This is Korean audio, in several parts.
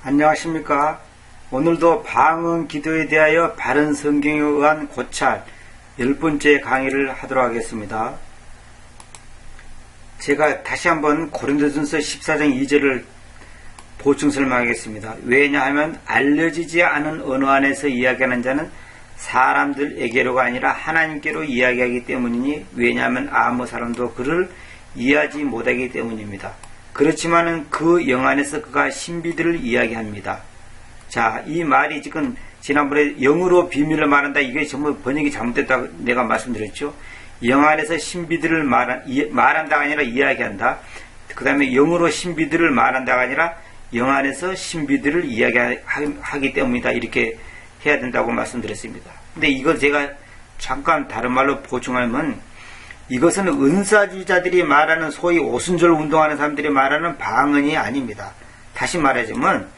안녕하십니까. 오늘도 방언 기도에 대하여 바른 성경에 의한 고찰 10번째 강의를 하도록 하겠습니다. 제가 다시 한번 고린도전서 14장 2절을 보충 설명하겠습니다. 왜냐하면 알려지지 않은 언어 안에서 이야기하는 자는 사람들에게로가 아니라 하나님께로 이야기하기 때문이니, 왜냐하면 아무 사람도 그를 이해하지 못하기 때문입니다. 그렇지만은 그 영 안에서 그가 신비들을 이야기합니다. 자, 이 말이 지금 지난번에 영으로 비밀을 말한다, 이게 전부 번역이 잘못됐다고 내가 말씀드렸죠. 영 안에서 신비들을 말한다가 아니라 이야기한다. 그 다음에 영으로 신비들을 말한다가 아니라 영 안에서 신비들을 이야기하기 때문이다, 이렇게 해야 된다고 말씀드렸습니다. 근데 이걸 제가 잠깐 다른 말로 보충하면, 이것은 은사주의자들이 말하는 소위 오순절 운동하는 사람들이 말하는 방언이 아닙니다. 다시 말하자면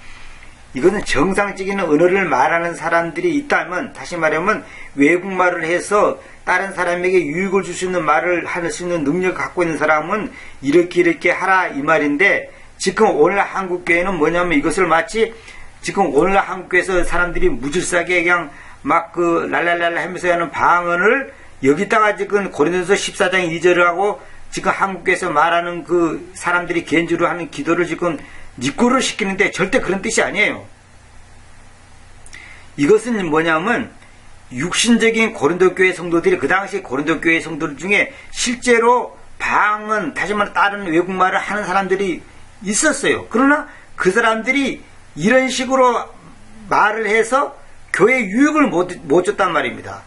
이것은 정상적인 언어를 말하는 사람들이 있다면, 다시 말하면 외국말을 해서 다른 사람에게 유익을 줄 수 있는 말을 할 수 있는 능력을 갖고 있는 사람은 이렇게 하라, 이 말인데, 지금 오늘 한국교회는 뭐냐면 이것을 마치 지금 오늘 한국교회에서 사람들이 무질서하게 그냥 막 랄랄랄라 하면서 하는 방언을 여기다가 지금 고린도전서 14장 2절을 하고 지금 한국에서 말하는 그 사람들이 개인적으로 하는 기도를 지금 니꼬를 시키는데, 절대 그런 뜻이 아니에요. 이것은 뭐냐면 육신적인 고린도 교회 성도들이, 그 당시 고린도 교회 성도들 중에 실제로 방언, 다시 말해 다른 외국말을 하는 사람들이 있었어요. 그러나 그 사람들이 이런 식으로 말을 해서 교회에 유익을 못 줬단 말입니다.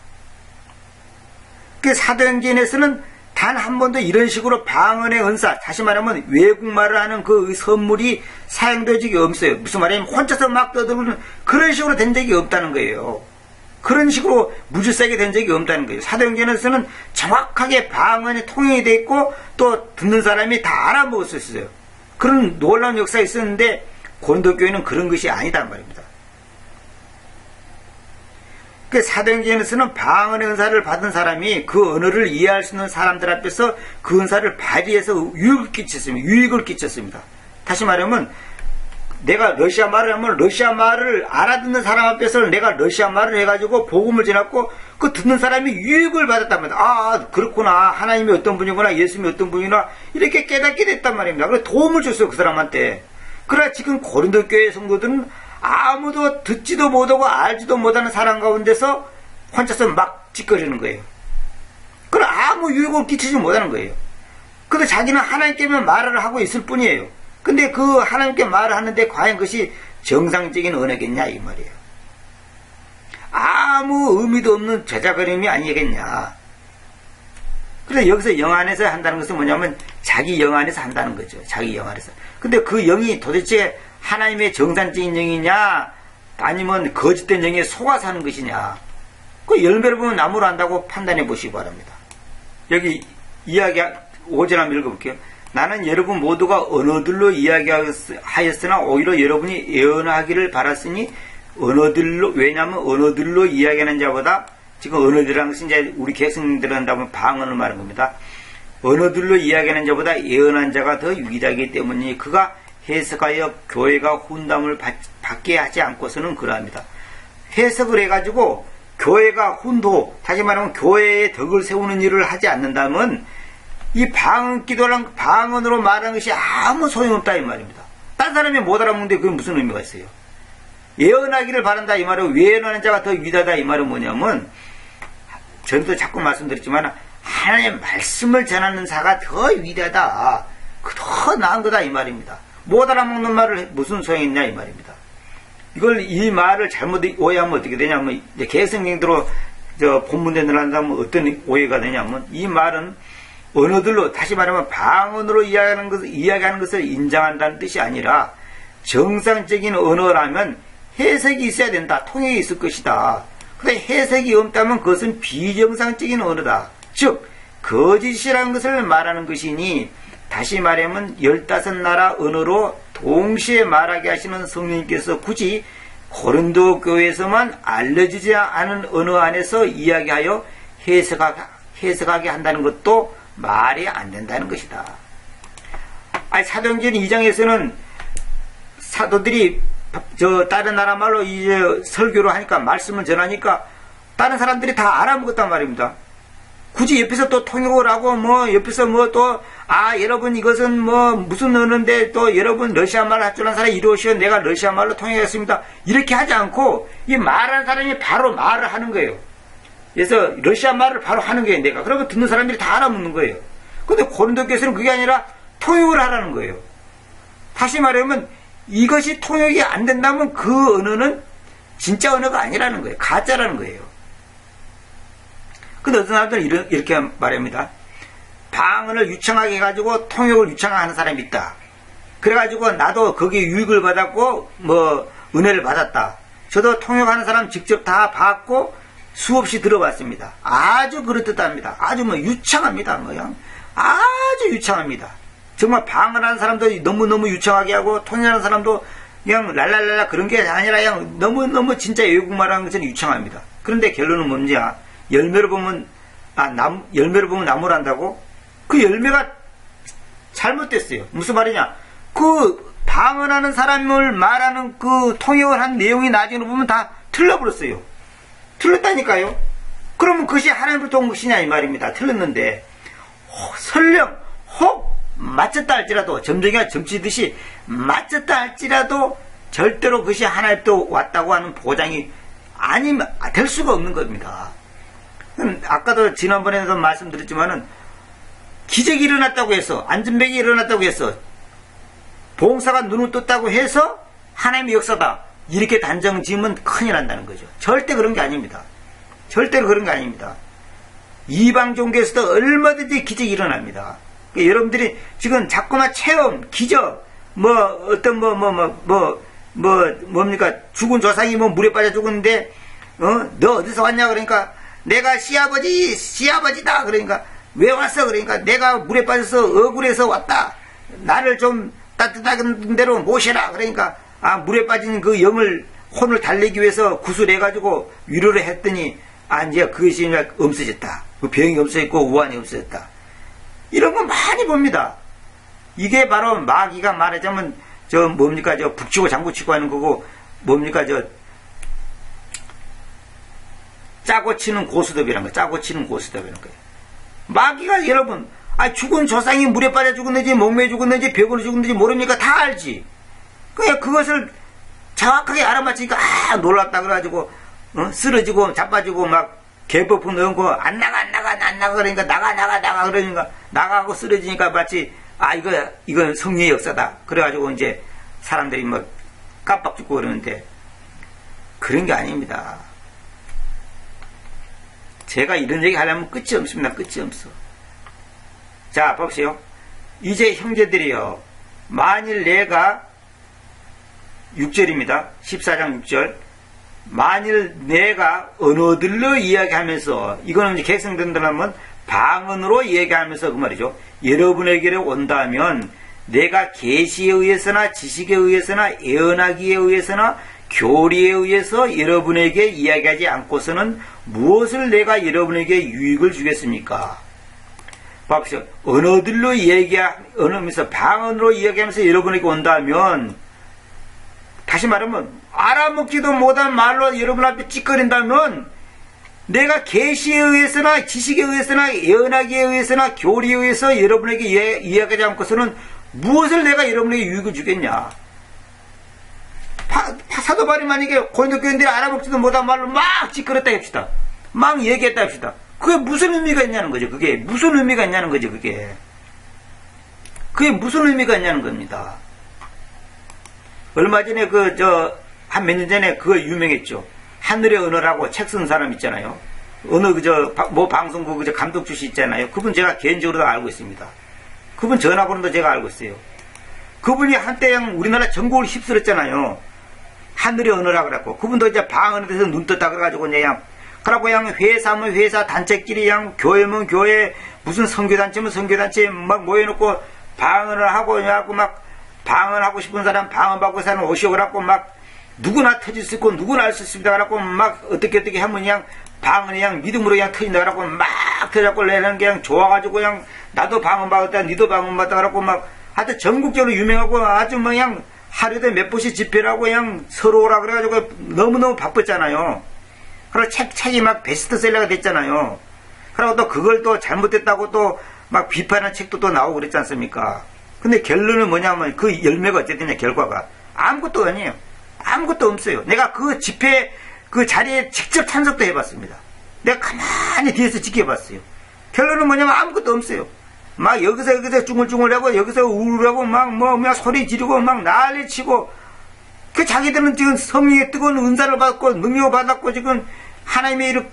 그 사도행전에서는 단 한 번도 이런 식으로 방언의 은사, 다시 말하면 외국말을 하는 그 선물이 사용된 적이 없어요. 무슨 말이냐면 혼자서 막 떠들고는 그런 식으로 된 적이 없다는 거예요. 그런 식으로 무질서하게 된 적이 없다는 거예요. 사도행전에서는 정확하게 방언이 통용이 돼 있고 또 듣는 사람이 다 알아먹을 수 있어요. 그런 놀라운 역사가 있었는데 고린도 교회는 그런 것이 아니단 말입니다. 그 사도행전에서는 방언의 은사를 받은 사람이 그 언어를 이해할 수 있는 사람들 앞에서 그 은사를 발휘해서 유익을 끼쳤습니다. 다시 말하면 내가 러시아 말을 하면 러시아 말을 알아듣는 사람 앞에서 내가 러시아 말을 해가지고 복음을 전했고 그 듣는 사람이 유익을 받았단 말입니다. 아, 그렇구나, 하나님이 어떤 분이구나, 예수님이 어떤 분이구나, 이렇게 깨닫게 됐단 말입니다. 그래서 도움을 줬어요, 그 사람한테. 그러나 지금 고린도 교회 성도들은 아무도 듣지도 못하고 알지도 못하는 사람 가운데서 혼자서 막 짓거리는 거예요. 그럼 아무 유익을 끼치지 못하는 거예요. 근데 자기는 하나님께만 말을 하고 있을 뿐이에요. 근데 그 하나님께 말을 하는데 과연 그것이 정상적인 언어겠냐, 이 말이에요. 아무 의미도 없는 저작거림이 아니겠냐. 그래서 여기서 영 안에서 한다는 것은 뭐냐면 자기 영 안에서 한다는 거죠. 자기 영 안에서. 근데 그 영이 도대체 하나님의 정상적인 영이냐, 아니면 거짓된 영에 속아서 하는 것이냐, 그 열매를 보면 나무로 한다고 판단해 보시기 바랍니다. 여기 이야기 5절 한번 읽어볼게요. 나는 여러분 모두가 언어들로 이야기하였으나 오히려 여러분이 예언하기를 바랐으니 언어들로, 왜냐하면 언어들로 이야기하는 자보다, 지금 언어들이라는 것은 이제 우리 개성들을 한다면 방언을 말하는 겁니다. 언어들로 이야기하는 자보다 예언한 자가 더 위대하기 때문이니 그가 해석하여 교회가 훈담을 받게 하지 않고서는 그러합니다. 해석을 해가지고 교회가 훈도, 다시 말하면 교회의 덕을 세우는 일을 하지 않는다면 이 방언 기도랑 방언으로 말하는 것이 아무 소용없다, 이 말입니다. 딴 사람이 못 알아먹는데 그게 무슨 의미가 있어요? 예언하기를 바란다, 이 말은, 예언하는 자가 더 위대하다, 이 말은 뭐냐면, 전도 자꾸 말씀드렸지만 하나님의 말씀을 전하는 자가 더 위대하다, 더 나은 거다, 이 말입니다. 못 알아먹는 말을 무슨 소용이 있냐, 이 말입니다. 이 말을 잘못 오해하면 어떻게 되냐면, 이제 개성경대로 본문에 넣는다면 어떤 오해가 되냐면, 이 말은 언어들로, 다시 말하면 방언으로 이야기하는 것을 인정한다는 뜻이 아니라 정상적인 언어라면 해석이 있어야 된다, 통역이 있을 것이다. 근데 해석이 없다면 그것은 비정상적인 언어다. 즉 거짓이라는 것을 말하는 것이니, 다시 말하면 15나라 언어로 동시에 말하게 하시는 성령님께서 굳이 고린도 교회에서만 알려지지 않은 언어 안에서 이야기하여 해석하게 한다는 것도 말이 안 된다는 것이다. 사도행전 2장에서는 사도들이 다른 나라 말로 이제 설교를 하니까, 말씀을 전하니까, 다른 사람들이 다 알아먹었단 말입니다. 굳이 옆에서 또 통역을 하고, 옆에서 여러분 이것은 무슨 언어인데, 또 여러분 러시아 말 할 줄 아는 사람이 이리 오시오. 내가 러시아 말로 통역했습니다. 이렇게 하지 않고, 이 말하는 사람이 바로 말을 하는 거예요. 그래서 러시아 말을 바로 하는 거예요, 내가. 그러면 듣는 사람들이 다 알아듣는 거예요. 근데 고린도 교회에서는 그게 아니라 통역을 하라는 거예요. 다시 말하면 이것이 통역이 안 된다면 그 언어는 진짜 언어가 아니라는 거예요. 가짜라는 거예요. 근데 어떤 사람들은 이렇게 말합니다. 방언을 유창하게 해가지고 통역을 유창하는 사람이 있다. 그래가지고 나도 거기에 유익을 받았고 은혜를 받았다. 저도 통역하는 사람 직접 다 봤고 수없이 들어봤습니다. 아주 그럴듯합니다. 아주 유창합니다. 그냥 아주 유창합니다. 정말 방언하는 사람도 너무너무 유창하게 하고 통역하는 사람도 그냥 랄랄랄라 그런 게 아니라 그냥 너무너무 진짜 외국말하는 것은 유창합니다. 그런데 결론은 뭐냐? 열매를 보면 나무란다고? 그 열매가 잘못됐어요. 무슨 말이냐? 그 방언하는 사람을 말하는 그 통역을 한 내용이 나중에 보면 다 틀려버렸어요. 틀렸다니까요. 그러면 그것이 하나님으로부터 온 것이냐 이 말입니다. 틀렸는데 설령 혹 맞췄다 할지라도 점쟁이가 점치듯이 맞췄다 할지라도 절대로 그것이 하나님부터 왔다고 하는 보장이 될 수가 없는 겁니다. 아까도 지난번에도 말씀드렸지만은 기적이 일어났다고 해서 안전병이 일어났다고 해서 봉사가 눈을 떴다고 해서 하나님의 역사다 이렇게 단정 지으면 큰일 난다는 거죠. 절대 그런 게 아닙니다. 절대로 그런 게 아닙니다. 이방 종교에서도 얼마든지 기적이 일어납니다. 그러니까 여러분들이 지금 자꾸만 체험, 기적, 뭡니까? 죽은 조상이 물에 빠져 죽었는데, 너 어디서 왔냐? 그러니까, 내가 시아버지다! 그러니까, 왜 왔어? 그러니까, 내가 물에 빠져서 억울해서 왔다! 나를 좀 따뜻한 대로 모셔라! 그러니까, 물에 빠진 그 혼을 달래기 위해서 구슬해가지고 위로를 했더니, 이제 그것이 없어졌다. 그 병이 없어졌고, 우환이 없어졌다. 이런 거 많이 봅니다. 이게 바로 마귀가 말하자면, 북치고 장구치고 하는 거고, 짜고 치는 고스톱이라는 거, 짜고 치는 고스톱이라는 거예요. 마귀가 여러분, 죽은 조상이 물에 빠져 죽었는지, 목매에 죽었는지, 벽으로 죽었는지 모릅니까? 다 알지. 그냥 그것을 정확하게 알아맞히니까, 놀랐다 그래가지고, 쓰러지고, 자빠지고, 개버프 넣고, 안 나가, 그러니까, 나가, 그러니까, 나가고 쓰러지니까 마치, 이건 성령의 역사다. 그래가지고 이제, 사람들이 깜빡 죽고 그러는데, 그런 게 아닙니다. 제가 이런 얘기 하려면 끝이 없습니다. 끝이 없어. 자, 봅시요. 이제 형제들이여, 만일 내가, 6절입니다. 14장 6절. 만일 내가 언어들로 이야기하면서, 이거는 이제 객성된다면 방언으로 이야기하면서 그 말이죠. 여러분에게로 온다면, 내가 계시에 의해서나 지식에 의해서나 예언하기에 의해서나 교리에 의해서 여러분에게 이야기하지 않고서는 무엇을 내가 여러분에게 유익을 주겠습니까? 봐보세요. 언어들로 언어면서 방언으로 이야기하면서 여러분에게 온다면, 다시 말하면 알아먹지도 못한 말로 여러분 앞에 찌꺼린다면 내가 계시에 의해서나 지식에 의해서나 예언하기에 의해서나 교리에 의해서 여러분에게 이야기하지 않고서는 무엇을 내가 여러분에게 유익을 주겠냐? 사도 바울이 만약에 고린도 교인들이 알아먹지도 못한 말로 막 찌꺼렸다 합시다. 막 얘기했다 합시다. 그게 무슨 의미가 있냐는 거죠. 그게 무슨 의미가 있냐는 거죠. 그게 무슨 의미가 있냐는 겁니다. 얼마 전에 한 몇 년 전에 그거 유명했죠. 하늘의 언어라고 책 쓴 사람 있잖아요. 방송국 감독 출신 있잖아요. 그분 제가 개인적으로도 알고 있습니다. 그분 전화번호도 제가 알고 있어요. 그분이 한때 우리나라 전국을 휩쓸었잖아요. 하늘의 언어라고 그랬고, 그분도 이제 방언에 대해서 눈 떴다 그래가지고 그러고 회사면 회사, 단체끼리 교회면 교회, 무슨 선교단체면 선교단체 모여놓고 방언을 하고 방언하고 싶은 사람, 방언받고 사람 오시오 그래갖고 누구나 터질 수 있고 누구나 알 수 있습니다 그래갖고 어떻게 하면 방언이 믿음으로 터진다 그래갖고 터져갖고 내는 게 좋아가지고 나도 방언받았다 니도 방언받았다 그래갖고 하여튼 전국적으로 유명하고 아주 하루에도 몇 번씩 집회를 하고 그냥 서로 오라 그래가지고 너무너무 바빴잖아요. 그리고 책이 막 베스트셀러가 됐잖아요. 그리고 또 그걸 또 잘못됐다고 또 막 비판하는 책도 또 나오고 그랬지 않습니까? 근데 결론은 뭐냐면 그 열매가 어쨌든 결과가 아무것도 아니에요. 아무것도 없어요. 내가 그 집회 그 자리에 직접 참석도 해봤습니다. 내가 가만히 뒤에서 지켜봤어요. 결론은 뭐냐면 아무것도 없어요. 막 여기서 중얼중얼하고 여기서 우울하고 막 소리 지르고 막 난리치고 그 자기들은 지금 성령의 뜨거운 은사를 받고 능력을 받았고 지금 하나님의 일을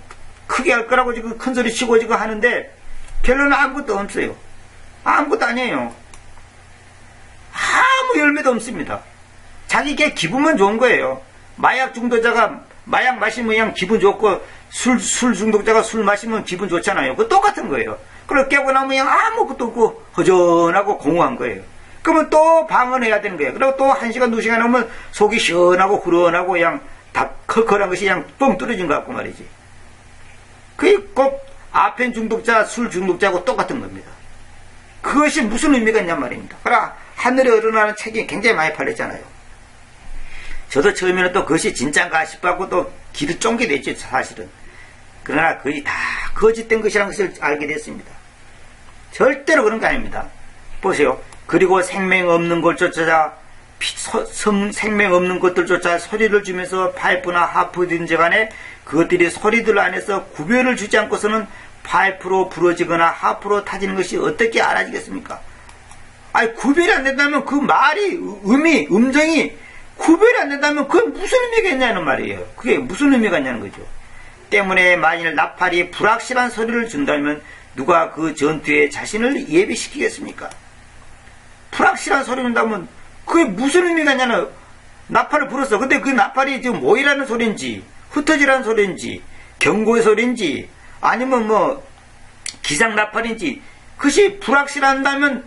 크게 할 거라고 지금 큰 소리 치고 지금 하는데 결론은 아무것도 없어요. 아무것도 아니에요. 아무 열매도 없습니다. 자기게 기분만 좋은 거예요. 마약 중독자가 마약 마시면 그냥 기분 좋고 술 중독자가 술 마시면 기분 좋잖아요. 그거 똑같은 거예요. 그걸 깨고 나면 그냥 아무것도 없고 허전하고 공허한 거예요. 그러면 또 방언해야 되는 거예요. 그리고 또 1시간 2시간 하면 속이 시원하고 후련하고 그냥 다 컬컬한 것이 그냥 뻥 떨어진 것 같고 말이지. 그게 꼭 아펜 중독자, 술 중독자하고 똑같은 겁니다. 그것이 무슨 의미가 있냔 말입니다. 그러나 하늘에 어른하는 책이 굉장히 많이 팔렸잖아요. 저도 처음에는 또 그것이 진짜인가 싶어하고 또 귀를 쫑게 됐죠, 사실은. 그러나 거의 다 거짓된 것이라는 것을 알게 됐습니다. 절대로 그런 거 아닙니다. 보세요. 그리고 생명 없는 것조차 생명 없는 것들조차 소리를 주면서 파이프나 하프든지 간에 그것들이 소리들 안에서 구별을 주지 않고서는 파이프로 부러지거나 하프로 타지는 것이 어떻게 알아지겠습니까? 아니 구별이 안 된다면 그 말이 음정이 구별이 안 된다면 그건 무슨 의미가 있냐는 말이에요. 그게 무슨 의미가 있냐는 거죠. 때문에 만일 나팔이 불확실한 소리를 준다면 누가 그 전투에 자신을 예비시키겠습니까? 불확실한 소리 준다면 그게 무슨 의미가 있냐는 나팔을 불었어. 근데 그 나팔이 지금 모이라는 소리인지 흩어지라는 소리인지 경고의 소리인지 아니면 뭐 기상 나팔인지 그것이 불확실한다면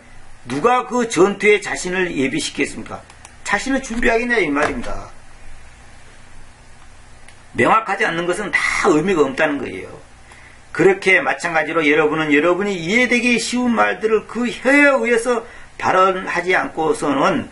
누가 그 전투에 자신을 예비시키겠습니까? 자신을 준비하겠냐 이 말입니다. 명확하지 않는 것은 다 의미가 없다는 거예요. 그렇게 마찬가지로 여러분은 여러분이 이해되기 쉬운 말들을 그 혀에 의해서 발언하지 않고서는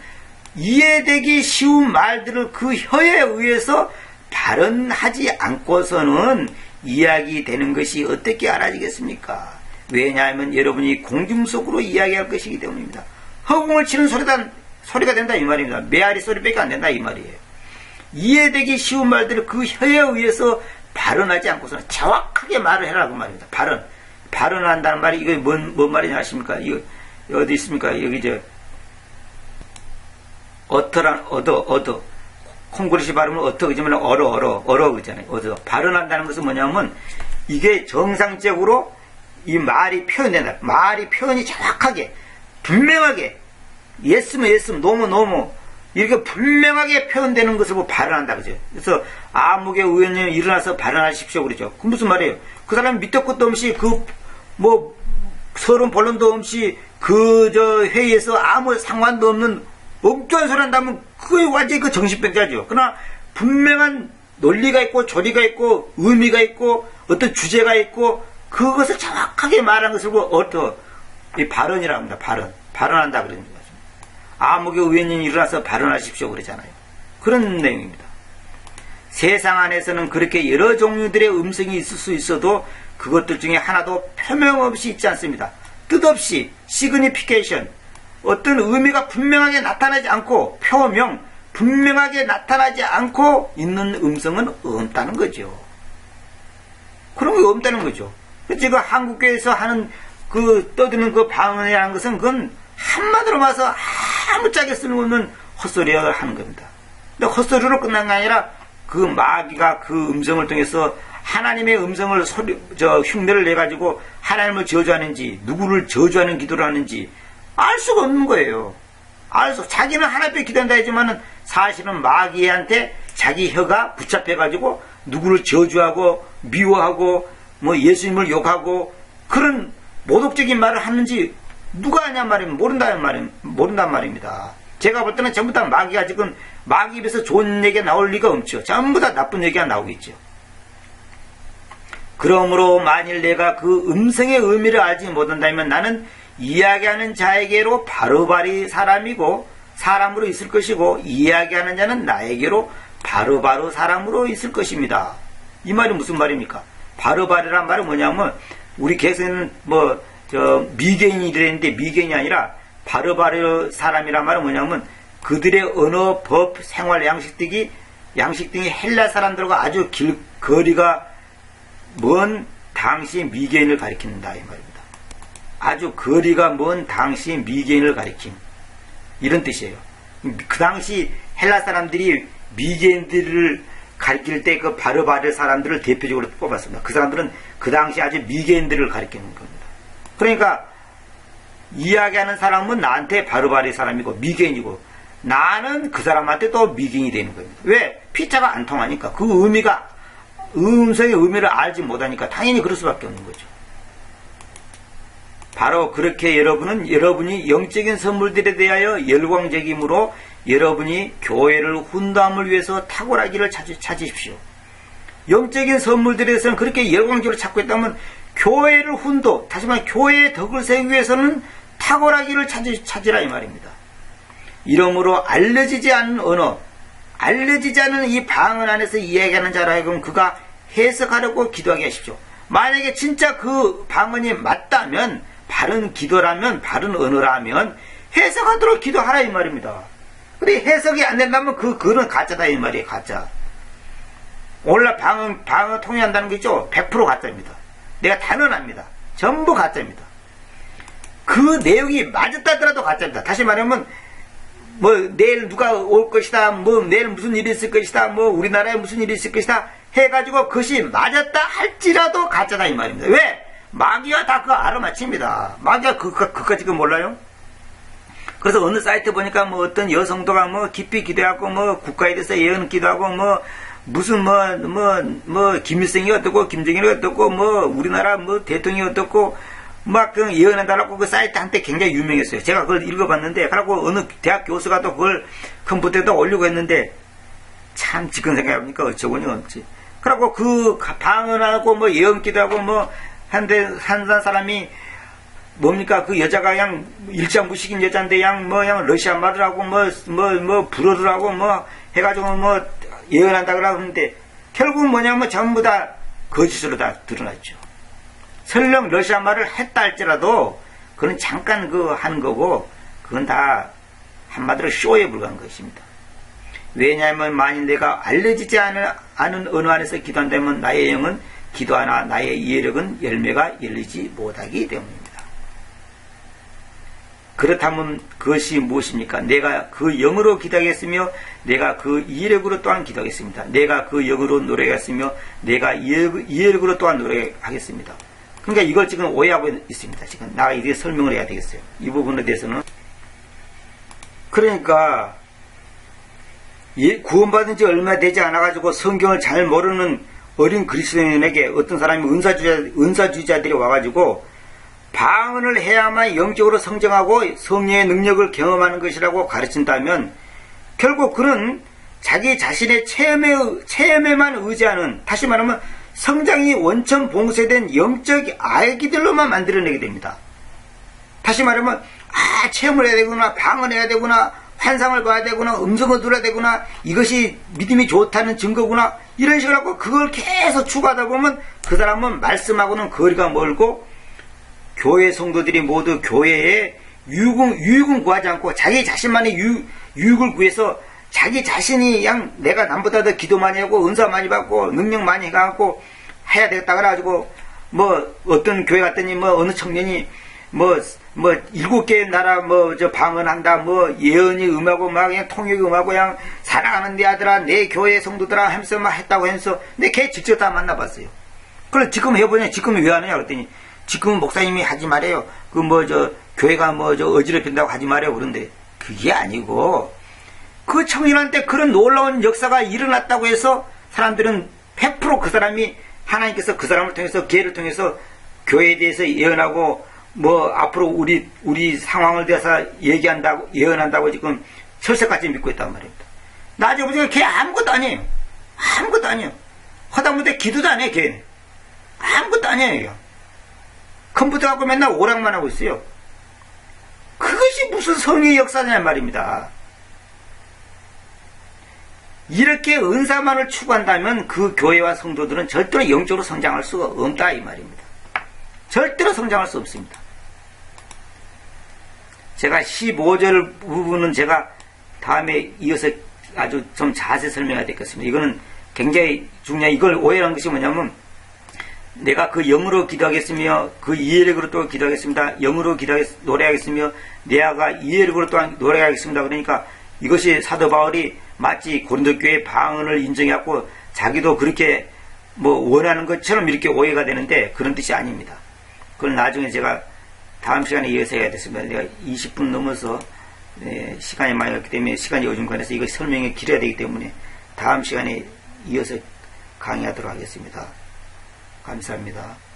이해되기 쉬운 말들을 그 혀에 의해서 발언하지 않고서는 이야기되는 것이 어떻게 알아지겠습니까? 왜냐하면 여러분이 공중 속으로 이야기할 것이기 때문입니다. 허공을 치는 소리가 된다 이 말입니다. 메아리 소리밖에 안 된다 이 말이에요. 이해되기 쉬운 말들을 그 혀에 의해서 발언하지 않고서는 정확하게 말을 해라고 말입니다. 발언한다는 말이 이게 뭔 말이냐 아십니까? 이거 어디 있습니까? 여기 얻어 콩그리시 발음은 어터 그지만 얼어 그잖아요. 얻어. 발언한다는 것은 뭐냐면 이게 정상적으로 이 말이 표현된다. 말이 표현이 정확하게 분명하게 예스면 예스, 노면 이렇게 분명하게 표현되는 것을 뭐 발언한다 그죠. 그래서 아무개 의원님 일어나서 발언하십시오 그러죠. 그 무슨 말이에요? 그 사람 밑도 끝도 없이 서론 본론도 없이 회의에서 아무 상관도 없는 엉뚱한 소리 한다면 그게 완전히 그 정신병자죠. 그러나 분명한 논리가 있고 조리가 있고 의미가 있고 어떤 주제가 있고 그것을 정확하게 말한 것을 이 발언이라고 합니다. 발언한다 그러는 거죠. 아무개 의원님이 일어나서 발언하십시오 그러잖아요. 그런 내용입니다. 세상 안에서는 그렇게 여러 종류들의 음성이 있을 수 있어도 그것들 중에 하나도 표명 없이 있지 않습니다. 뜻없이 시그니피케이션 어떤 의미가 분명하게 나타나지 않고 분명하게 나타나지 않고 있는 음성은 없다는 거죠. 그런 게 없다는 거죠. 지금 한국교회에서 하는 떠드는 방언이라는 것은 그건 한마디로 봐서 아무짝에 쓸모없는 헛소리를 하는 겁니다. 근데 헛소리로 끝난 게 아니라 그 마귀가 그 음성을 통해서 하나님의 음성을 흉내를 내가지고 하나님을 저주하는지 누구를 저주하는 기도를 하는지 알 수가 없는 거예요. 자기는 하나님께 기도한다 했지만은 사실은 마귀한테 자기 혀가 붙잡혀가지고 누구를 저주하고 미워하고 예수님을 욕하고 그런 모독적인 말을 하는지 누가 아냐 모른단 말입니다. 제가 볼 때는 전부 다 마귀가 지금 마귀 입에서 좋은 얘기가 나올 리가 없죠. 전부 다 나쁜 얘기가 나오겠죠. 그러므로 만일 내가 그 음성의 의미를 알지 못한다면 나는 이야기하는 자에게로 바로바리 사람이고 사람으로 있을 것이고 이야기하는 자는 나에게로 바로바로 사람으로 있을 것입니다. 이 말이 무슨 말입니까? 바로바로란 말은 뭐냐면 우리 개성에는 미개인이 되는데 미개인이 아니라 바로바로 사람이란 말은 뭐냐면 그들의 언어, 법, 생활 양식 등이 헬라 사람들과 아주 거리가 먼 당시 미개인을 가리킨다 이 말입니다. 아주 거리가 먼 당시 미개인을 가리킴 이런 뜻이에요. 그 당시 헬라 사람들이 미개인들을 가리킬 때 그 바로바르 사람들을 대표적으로 뽑았습니다. 그 사람들은 그 당시 아주 미개인들을 가리키는 겁니다. 그러니까 이야기하는 사람은 나한테 바로바르 사람이고 미개인이고 나는 그 사람한테 또 미개인이 되는 겁니다. 왜? 피자가 안 통하니까 그 의미가 음성의 의미를 알지 못하니까 당연히 그럴 수밖에 없는 거죠. 바로 그렇게 여러분이 영적인 선물들에 대하여 열광적이므로 여러분이 교회를 훈담을 위해서 탁월하기를 찾으십시오. 영적인 선물들에 대해서는 그렇게 열광적으로 찾고 있다면 교회를 다시 말해 교회의 덕을 세우기 위해서는 탁월하기를 찾으라 이 말입니다. 이러므로 알려지지 않은 언어, 알려지지 않은 이 방언 안에서 이야기하는 자라 하여금 그가 해석하려고 기도하게 하십시오. 만약에 진짜 그 방언이 맞다면 바른 기도라면 바른 언어라면 해석하도록 기도하라 이 말입니다. 근데 해석이 안 된다면 그는 가짜다 이 말이에요. 가짜. 오늘날 방언 통일한다는 거 있죠? 100% 가짜입니다. 내가 단언합니다. 전부 가짜입니다. 그 내용이 맞았다 하더라도 가짜입니다. 다시 말하면 내일 누가 올 것이다, 내일 무슨 일이 있을 것이다, 우리나라에 무슨 일이 있을 것이다 해가지고 그것이 맞았다 할지라도 가짜다 이 말입니다. 왜? 마귀가 다 그거 알아맞힙니다. 마귀가 그까지 몰라요? 그래서 어느 사이트 보니까 어떤 여성도가 깊이 기도하고 국가에 대해서 예언 기도하고 무슨 김일성이 어떻고 김정일이 어떻고 우리나라 대통령이 어떻고 그 예언한다라고 그 사이트 한때 굉장히 유명했어요. 제가 그걸 읽어봤는데 그러고 어느 대학 교수가 또 그걸 컴퓨터에다 올리고 했는데 참 지금 생각해보니까 어처구니 없지. 그러고 그 방언하고 예언 기도하고 한 사람이 뭡니까 그 여자가 그냥 일장무식인 여자인데 그냥 러시아 말을 하고 불어를 하고 해가지고 예언한다 그러는데 결국은 뭐냐면 전부 다 거짓으로 다 드러났죠. 설령 러시아 말을 했다 할지라도 그건 잠깐 한 거고 그건 다 한마디로 쇼에 불과한 것입니다. 왜냐하면 만일 내가 알려지지 않은 언어 안에서 기도한다면 나의 영은 기도하나 나의 이해력은 열매가 열리지 못하기 때문입니다. 그렇다면 그것이 무엇입니까? 내가 그 영으로 기도하겠으며 내가 그 이해력으로 또한 기도하겠습니다. 내가 그 영으로 노래하겠으며 내가 이해력으로 또한 노래하겠습니다. 그러니까 이걸 지금 오해하고 있습니다. 지금 나가 이렇게 설명을 해야 되겠어요. 이 부분에 대해서는. 그러니까 구원받은 지 얼마 되지 않아가지고 성경을 잘 모르는 어린 그리스도인에게 어떤 사람이 은사주의자들이 와가지고 방언을 해야만 영적으로 성장하고 성령의 능력을 경험하는 것이라고 가르친다면 결국 그는 자기 자신의 체험에만 의지하는, 다시 말하면 성장이 원천 봉쇄된 영적 아기들로만 만들어내게 됩니다. 다시 말하면 체험을 해야 되구나, 방언해야 되구나, 환상을 봐야 되구나, 음성을 들어야 되구나, 이것이 믿음이 좋다는 증거구나, 이런 식으로 하고 그걸 계속 추구하다 보면 그 사람은 말씀하고는 거리가 멀고 교회 성도들이 모두 교회에 유익은 구하지 않고 자기 자신만의 유익을 구해서 자기 자신이 그냥 내가 남보다 더 기도 많이 하고 은사 많이 받고 능력 많이 해가지고 해야 되겠다 그래가지고 어떤 교회 갔더니 어느 청년이 7개 나라 방언한다 예언이 음하고 그냥 통역이 음하고 그냥 사랑하는 내 아들아 내 교회 성도들아 하면서 했다고 하면서 근데 걔 직접 다 만나봤어요. 그래 지금 해보냐, 지금 왜 하느냐 그랬더니 지금은 목사님이 하지 말아요. 교회가 어지럽힌다고 하지 말아요. 그런데 그게 아니고 그 청년한테 그런 놀라운 역사가 일어났다고 해서 사람들은 100% 그 사람이 하나님께서 그 사람을 통해서 기회를 통해서 교회에 대해서 예언하고 앞으로 우리 상황을 대해서 예언한다고 지금 철석같이 믿고 있단 말입니다. 나중에 보니까 걔 아무것도 아니에요. 아무것도 아니에요. 하다못해 기도도 안 해, 걔. 아무것도 아니에요. 컴퓨터 갖고 맨날 오락만 하고 있어요. 그것이 무슨 성의 역사냐 말입니다. 이렇게 은사만을 추구한다면 그 교회와 성도들은 절대로 영적으로 성장할 수가 없다 이 말입니다. 절대로 성장할 수 없습니다. 제가 15절 부분은 제가 다음에 이어서 아주 좀 자세히 설명해야 되겠습니다. 이거는 굉장히 중요한, 이걸 오해한 것이 뭐냐면, 내가 그 영으로 기도하겠으며 그 이해력으로 또 기도하겠습니다. 영으로 노래하겠으며 내아가 이해력으로 또한 노래하겠습니다. 그러니까 이것이 사도 바울이 마치 고린도 교회 방언을 인정해갖고 자기도 그렇게 뭐 원하는 것처럼 이렇게 오해가 되는데 그런 뜻이 아닙니다. 그걸 나중에 제가 다음 시간에 이어서 해야 됐습니다. 내가 20분 넘어서 시간이 많이 갔기 때문에 시간이 요즘 관해서 이거 설명이 길어야 되기 때문에 다음 시간에 이어서 강의하도록 하겠습니다. 감사합니다.